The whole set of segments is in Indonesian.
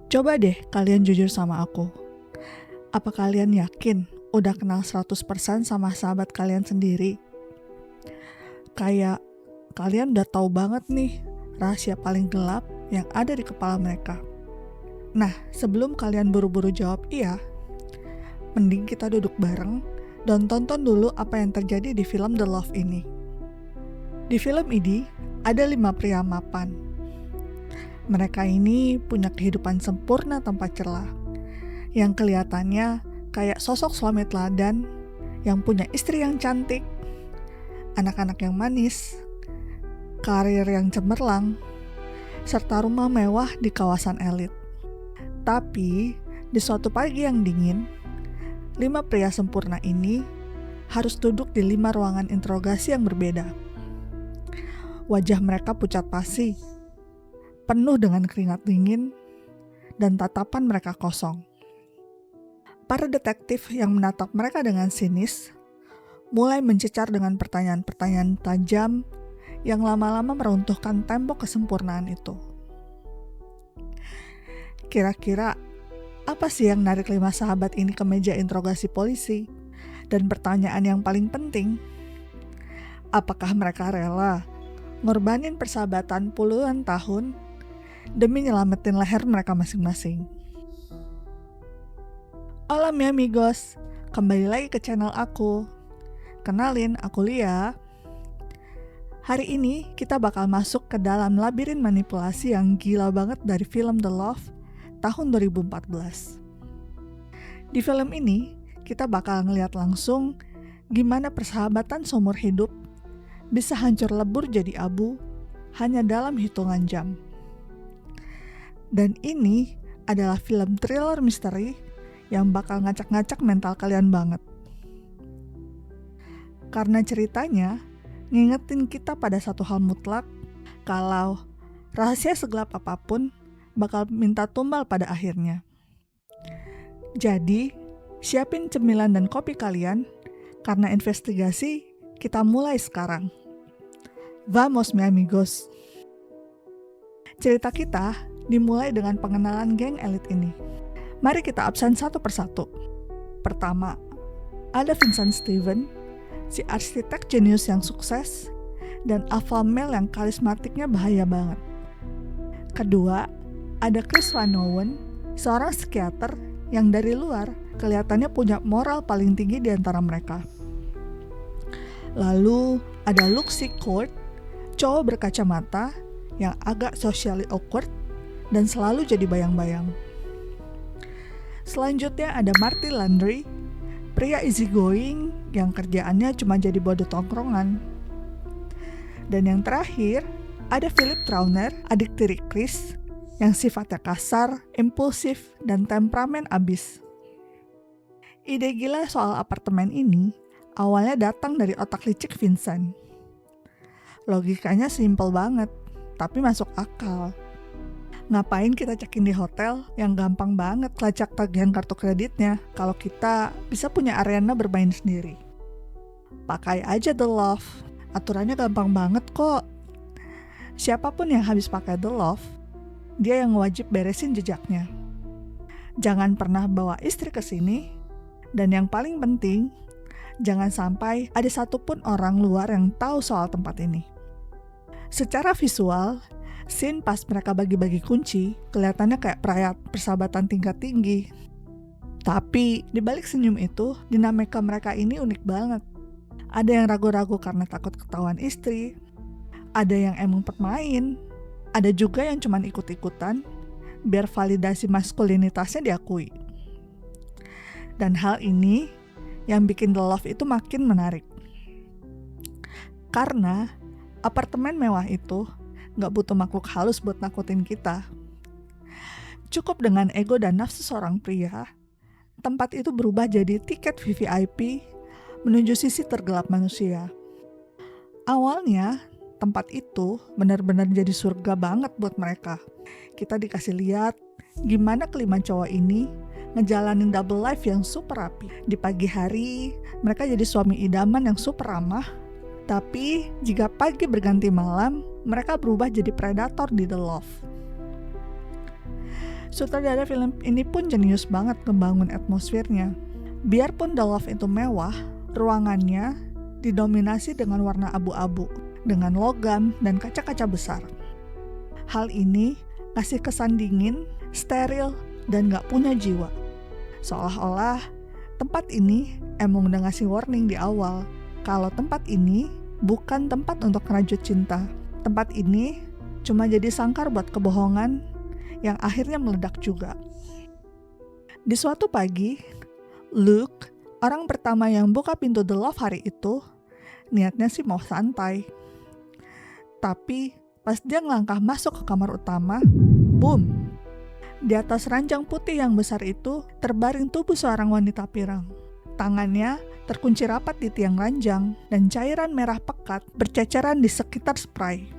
Coba deh kalian jujur sama aku. Apa kalian yakin udah kenal 100% sama sahabat kalian sendiri? Kayak kalian udah tahu banget nih rahasia paling gelap yang ada di kepala mereka. Nah, sebelum kalian buru-buru jawab iya, mending kita duduk bareng dan tonton dulu apa yang terjadi di film The Love ini. Di film ini, ada 5 pria mapan. Mereka ini punya kehidupan sempurna tanpa celah, yang kelihatannya kayak sosok suami teladan, yang punya istri yang cantik, anak-anak yang manis, karir yang cemerlang, serta rumah mewah di kawasan elit. Tapi, di suatu pagi yang dingin, 5 pria sempurna ini harus duduk di 5 ruangan interogasi yang berbeda. Wajah mereka pucat pasi, penuh dengan keringat dingin, dan tatapan mereka kosong. Para detektif yang menatap mereka dengan sinis mulai mencecar dengan pertanyaan-pertanyaan tajam yang lama-lama meruntuhkan tembok kesempurnaan itu. Kira-kira apa sih yang narik 5 sahabat ini ke meja interogasi polisi? Dan pertanyaan yang paling penting, apakah mereka rela ngorbanin persahabatan puluhan tahun demi nyelamatin leher mereka masing-masing? Hola mi amigos, kembali lagi ke channel aku. Kenalin, aku Lia. Hari ini kita bakal masuk ke dalam labirin manipulasi yang gila banget dari film The Love tahun 2014. Di film ini, kita bakal ngeliat langsung gimana persahabatan seumur hidup bisa hancur lebur jadi abu hanya dalam hitungan jam. Dan ini adalah film thriller misteri yang bakal ngacak-ngacak mental kalian banget. Karena ceritanya ngingetin kita pada satu hal mutlak, kalau rahasia segelap apapun bakal minta tumbal pada akhirnya. Jadi, siapin cemilan dan kopi kalian, karena investigasi kita mulai sekarang. Vamos mi amigos! Cerita kita dimulai dengan pengenalan geng elit ini. Mari kita absen satu persatu. Pertama, ada Vincent Steven, si arsitek jenius yang sukses, dan alpha male yang karismatiknya bahaya banget. Kedua, ada Chris Van Owen, seorang psikiater yang dari luar kelihatannya punya moral paling tinggi di antara mereka. Lalu ada Luke Secord, cowok berkacamata yang agak socially awkward dan selalu jadi bayang-bayang. Selanjutnya ada Marty Landry, pria easygoing yang kerjaannya cuma jadi bodoh tongkrongan. Dan yang terakhir, ada Philip Trauner, adik tiri Chris, yang sifatnya kasar, impulsif, dan temperamen abis. Ide gila soal apartemen ini awalnya datang dari otak licik Vincent. Logikanya simpel banget, tapi masuk akal. Ngapain kita check-in di hotel yang gampang banget kelacak tagihan kartu kreditnya kalau kita bisa punya arena bermain sendiri? Pakai aja The Love, aturannya gampang banget kok. Siapapun yang habis pakai The Love, dia yang wajib beresin jejaknya. Jangan pernah bawa istri ke sini, dan yang paling penting, jangan sampai ada satupun orang luar yang tahu soal tempat ini. Secara visual, scene pas mereka bagi-bagi kunci kelihatannya kayak persahabatan tingkat tinggi. Tapi di balik senyum itu, dinamika mereka ini unik banget. Ada yang ragu-ragu karena takut ketahuan istri, ada yang emang pemain, ada juga yang cuman ikut-ikutan biar validasi maskulinitasnya diakui. Dan hal ini yang bikin The Love itu makin menarik. Karena apartemen mewah itu gak butuh makhluk halus buat nakutin kita. Cukup dengan ego dan nafsu seorang pria, tempat itu berubah jadi tiket VVIP menuju sisi tergelap manusia. Awalnya, tempat itu benar-benar jadi surga banget buat mereka. Kita dikasih lihat gimana kelima cowok ini ngejalanin double life yang super rapi. Di pagi hari, mereka jadi suami idaman yang super ramah. Tapi, jika pagi berganti malam, mereka berubah jadi predator di The Love. Sutradara film ini pun jenius banget ngebangun atmosfernya. Biarpun The Loft itu mewah, ruangannya didominasi dengan warna abu-abu, dengan logam dan kaca-kaca besar. Hal ini ngasih kesan dingin, steril, dan gak punya jiwa. Seolah-olah tempat ini emang udah ngasih warning di awal, kalau tempat ini bukan tempat untuk ngerajut cinta. Tempat ini cuma jadi sangkar buat kebohongan yang akhirnya meledak juga. Di suatu pagi, Luke, orang pertama yang buka pintu The Loft hari itu, niatnya sih mau santai. Tapi pas dia ngelangkah masuk ke kamar utama, boom! Di atas ranjang putih yang besar itu terbaring tubuh seorang wanita pirang. Tangannya terkunci rapat di tiang ranjang dan cairan merah pekat berceceran di sekitar spray.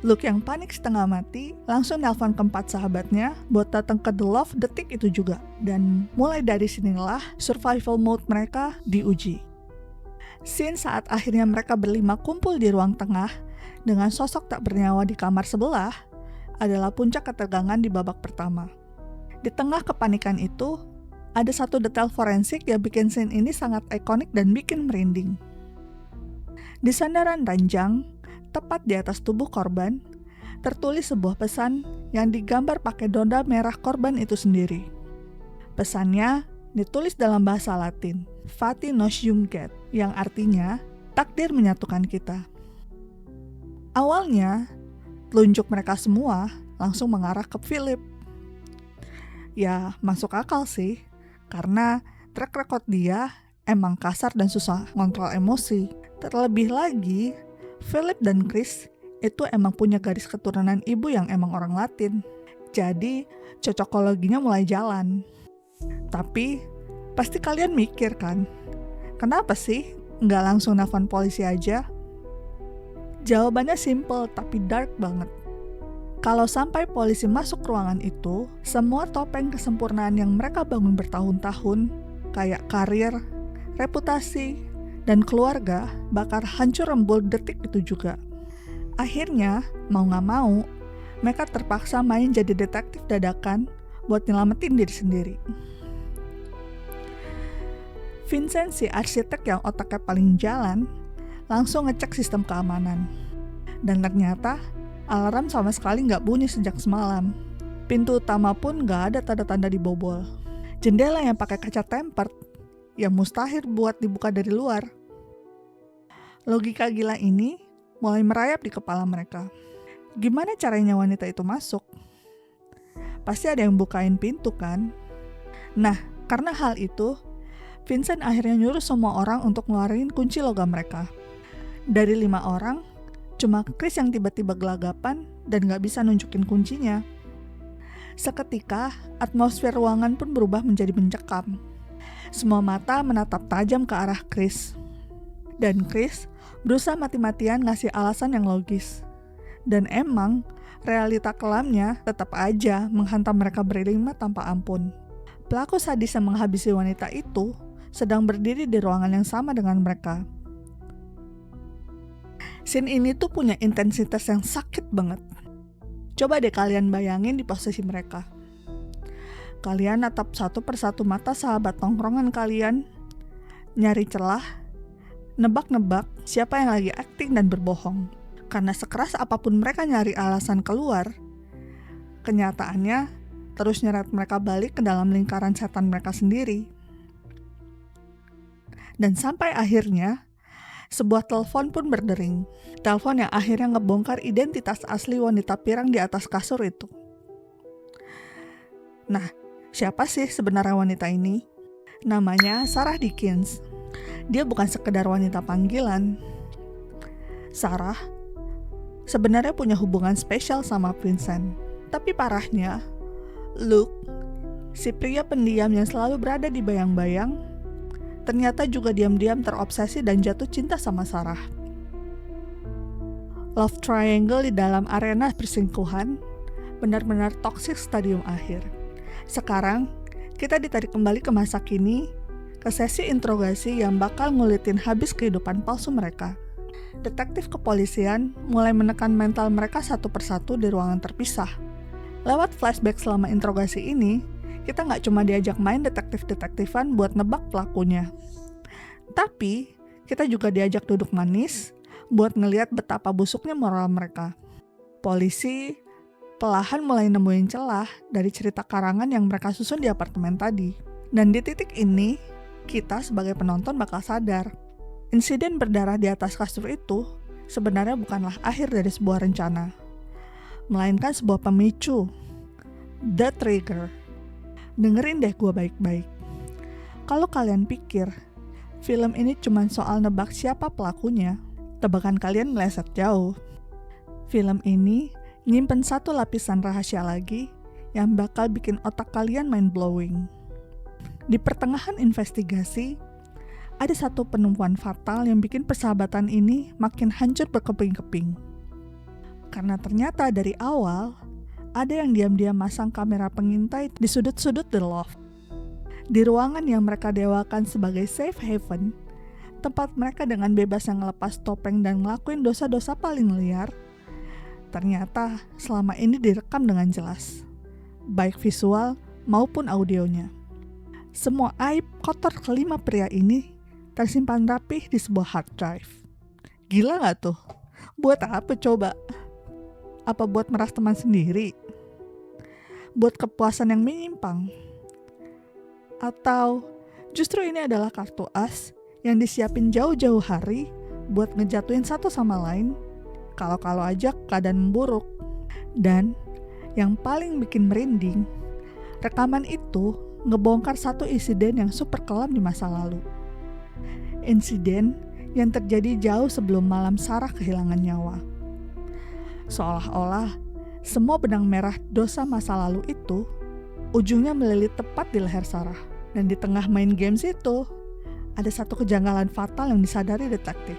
Luke yang panik setengah mati langsung nelpon keempat sahabatnya buat datang ke The Loft detik itu juga. Dan mulai dari sinilah survival mode mereka diuji. Scene saat akhirnya mereka berlima kumpul di ruang tengah dengan sosok tak bernyawa di kamar sebelah adalah puncak ketegangan di babak pertama. Di tengah kepanikan itu, ada satu detail forensik yang bikin scene ini sangat ikonik dan bikin merinding. Di sandaran ranjang, tepat di atas tubuh korban, tertulis sebuah pesan yang digambar pakai noda merah korban itu sendiri. Pesannya ditulis dalam bahasa Latin, Fati nos junget, yang artinya takdir menyatukan kita. Awalnya, telunjuk mereka semua langsung mengarah ke Philip. Ya, masuk akal sih, karena track record dia emang kasar dan susah ngontrol emosi. Terlebih lagi, Philip dan Chris itu emang punya garis keturunan ibu yang emang orang Latin. Jadi, cocokologinya mulai jalan. Tapi, pasti kalian mikir kan, kenapa sih nggak langsung nelfon polisi aja? Jawabannya simple tapi dark banget. Kalau sampai polisi masuk ruangan itu, semua topeng kesempurnaan yang mereka bangun bertahun-tahun, kayak karir, reputasi, dan keluarga bakal hancur rembul detik itu juga. Akhirnya, mau gak mau, mereka terpaksa main jadi detektif dadakan buat nyelamatin diri sendiri. Vincent, si arsitek yang otaknya paling jalan, langsung ngecek sistem keamanan. Dan ternyata, alarm sama sekali gak bunyi sejak semalam. Pintu utama pun gak ada tanda-tanda dibobol. Jendela yang pakai kaca tempered, yang mustahil buat dibuka dari luar. Logika gila ini mulai merayap di kepala mereka. Gimana caranya wanita itu masuk? Pasti ada yang bukain pintu kan? Nah, karena hal itu, Vincent akhirnya nyuruh semua orang untuk ngeluarin kunci logam mereka. Dari 5 orang, cuma Chris yang tiba-tiba gelagapan dan gak bisa nunjukin kuncinya. Seketika, atmosfer ruangan pun berubah menjadi mencekam. Semua mata menatap tajam ke arah Chris. Dan Chris berusaha mati-matian ngasih alasan yang logis. Dan emang, realita kelamnya tetap aja menghantam mereka berlima tanpa ampun. Pelaku sadis yang menghabisi wanita itu sedang berdiri di ruangan yang sama dengan mereka. Scene ini tuh punya intensitas yang sakit banget. Coba deh kalian bayangin di posisi mereka. Kalian natap satu persatu mata sahabat tongkrongan kalian, nyari celah, nebak-nebak siapa yang lagi akting dan berbohong. Karena sekeras apapun mereka nyari alasan keluar, kenyataannya terus nyeret mereka balik ke dalam lingkaran setan mereka sendiri. Dan sampai akhirnya, sebuah telepon pun berdering. Telepon yang akhirnya ngebongkar identitas asli wanita pirang di atas kasur itu. Nah, siapa sih sebenarnya wanita ini? Namanya Sarah Dickens. Dia bukan sekedar wanita panggilan. Sarah sebenarnya punya hubungan spesial sama Vincent. Tapi parahnya, Luke, si pria pendiam yang selalu berada di bayang-bayang, ternyata juga diam-diam terobsesi dan jatuh cinta sama Sarah. Love triangle di dalam arena perselingkuhan benar-benar toksik stadium akhir. Sekarang, kita ditarik kembali ke masa kini, ke sesi interogasi yang bakal ngulitin habis kehidupan palsu mereka. Detektif kepolisian mulai menekan mental mereka satu persatu di ruangan terpisah. Lewat flashback selama interogasi ini, kita nggak cuma diajak main detektif-detektifan buat nebak pelakunya. Tapi, kita juga diajak duduk manis buat ngeliat betapa busuknya moral mereka. Polisi perlahan mulai nemuin celah dari cerita karangan yang mereka susun di apartemen tadi. Dan di titik ini, kita sebagai penonton bakal sadar, insiden berdarah di atas kasur itu sebenarnya bukanlah akhir dari sebuah rencana, melainkan sebuah pemicu, the trigger. Dengerin deh gue baik-baik. Kalau kalian pikir film ini cuma soal nebak siapa pelakunya, tebakan kalian meleset jauh. Film ini nyimpen satu lapisan rahasia lagi yang bakal bikin otak kalian mind-blowing. Di pertengahan investigasi, ada satu penemuan fatal yang bikin persahabatan ini makin hancur berkeping-keping. Karena ternyata dari awal, ada yang diam-diam masang kamera pengintai di sudut-sudut The Loft. Di ruangan yang mereka dewakan sebagai safe haven, tempat mereka dengan bebas yang ngelepas topeng dan ngelakuin dosa-dosa paling liar, ternyata selama ini direkam dengan jelas, baik visual maupun audionya. Semua aib kotor kelima pria ini tersimpan rapih di sebuah hard drive. Gila gak tuh? Buat apa coba? Apa buat meras teman sendiri? Buat kepuasan yang menyimpang? Atau justru ini adalah kartu as yang disiapin jauh-jauh hari buat ngejatuhin satu sama lain kalau-kalau aja keadaan memburuk. Dan yang paling bikin merinding, rekaman itu ngebongkar satu insiden yang super kelam di masa lalu. Insiden yang terjadi jauh sebelum malam Sarah kehilangan nyawa. Seolah-olah semua benang merah dosa masa lalu itu ujungnya melilit tepat di leher Sarah. Dan di tengah main games itu, ada satu kejanggalan fatal yang disadari detektif.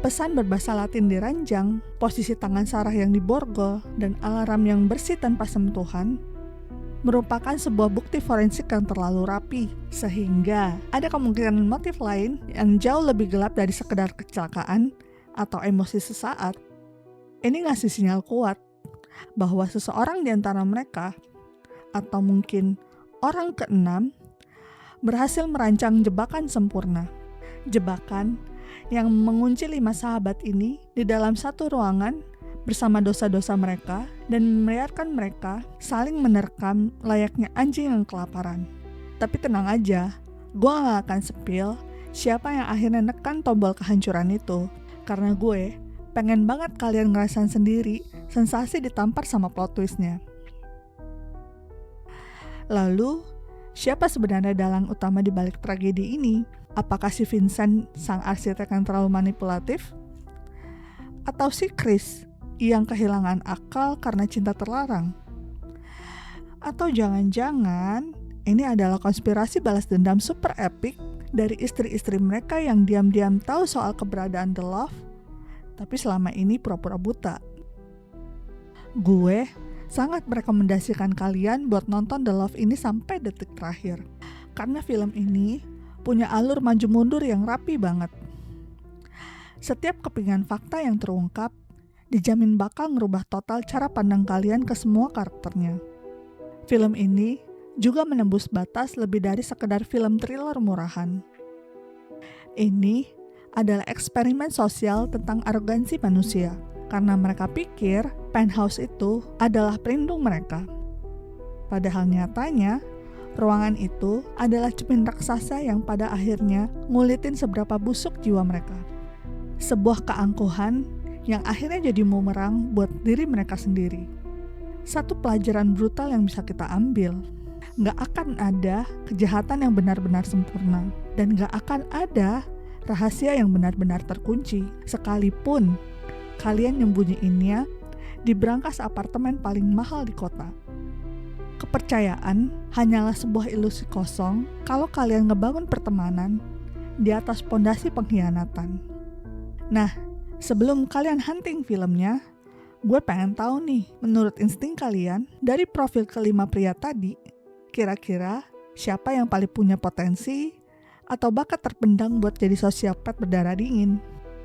Pesan berbahasa Latin di ranjang, posisi tangan Sarah yang diborgol, dan alarm yang bersih tanpa sentuhan merupakan sebuah bukti forensik yang terlalu rapi, sehingga ada kemungkinan motif lain yang jauh lebih gelap dari sekedar kecelakaan atau emosi sesaat. Ini ngasih sinyal kuat bahwa seseorang di antara mereka, atau mungkin orang keenam, berhasil merancang jebakan sempurna. Jebakan yang mengunci 5 sahabat ini di dalam satu ruangan bersama dosa-dosa mereka dan membiarkan mereka saling menerkam layaknya anjing yang kelaparan. Tapi tenang aja, gue gak akan spill siapa yang akhirnya nekan tombol kehancuran itu, karena gue pengen banget kalian ngerasain sendiri sensasi ditampar sama plot twistnya. Lalu, siapa sebenarnya dalang utama di balik tragedi ini? Apakah si Vincent, sang arsitek yang terlalu manipulatif? Atau si Chris, yang kehilangan akal karena cinta terlarang? Atau jangan-jangan ini adalah konspirasi balas dendam super epic dari istri-istri mereka yang diam-diam tahu soal keberadaan The Loft, tapi selama ini pura-pura buta? Gue sangat merekomendasikan kalian buat nonton The Loft ini sampai detik terakhir, karena film ini punya alur maju mundur yang rapi banget. Setiap kepingan fakta yang terungkap dijamin bakal ngerubah total cara pandang kalian ke semua karakternya. Film ini juga menembus batas lebih dari sekedar film thriller murahan. Ini adalah eksperimen sosial tentang arogansi manusia, karena mereka pikir penthouse itu adalah pelindung mereka. Padahal nyatanya, ruangan itu adalah cermin raksasa yang pada akhirnya ngulitin seberapa busuk jiwa mereka. Sebuah keangkuhan yang akhirnya jadi bumerang buat diri mereka sendiri. Satu pelajaran brutal yang bisa kita ambil. Gak akan ada kejahatan yang benar-benar sempurna, dan gak akan ada rahasia yang benar-benar terkunci, sekalipun kalian nyembunyiinnya di brankas apartemen paling mahal di kota. Kepercayaan hanyalah sebuah ilusi kosong kalau kalian ngebangun pertemanan di atas pondasi pengkhianatan. Nah, sebelum kalian hunting filmnya, gue pengen tahu nih, menurut insting kalian, dari profil kelima pria tadi, kira-kira siapa yang paling punya potensi atau bakat terpendam buat jadi sosiopat berdarah dingin?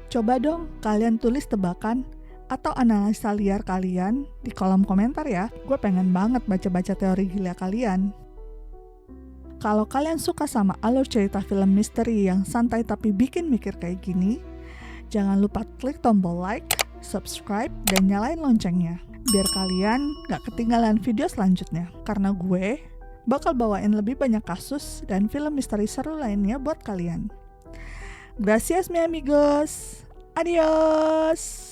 Coba dong kalian tulis tebakan atau analisa liar kalian di kolom komentar ya. Gue pengen banget baca-baca teori gila kalian. Kalau kalian suka sama alur cerita film misteri yang santai tapi bikin mikir kayak gini, jangan lupa klik tombol like, subscribe, dan nyalain loncengnya. Biar kalian gak ketinggalan video selanjutnya. Karena gue bakal bawain lebih banyak kasus dan film misteri seru lainnya buat kalian. Gracias mi amigos. Adios.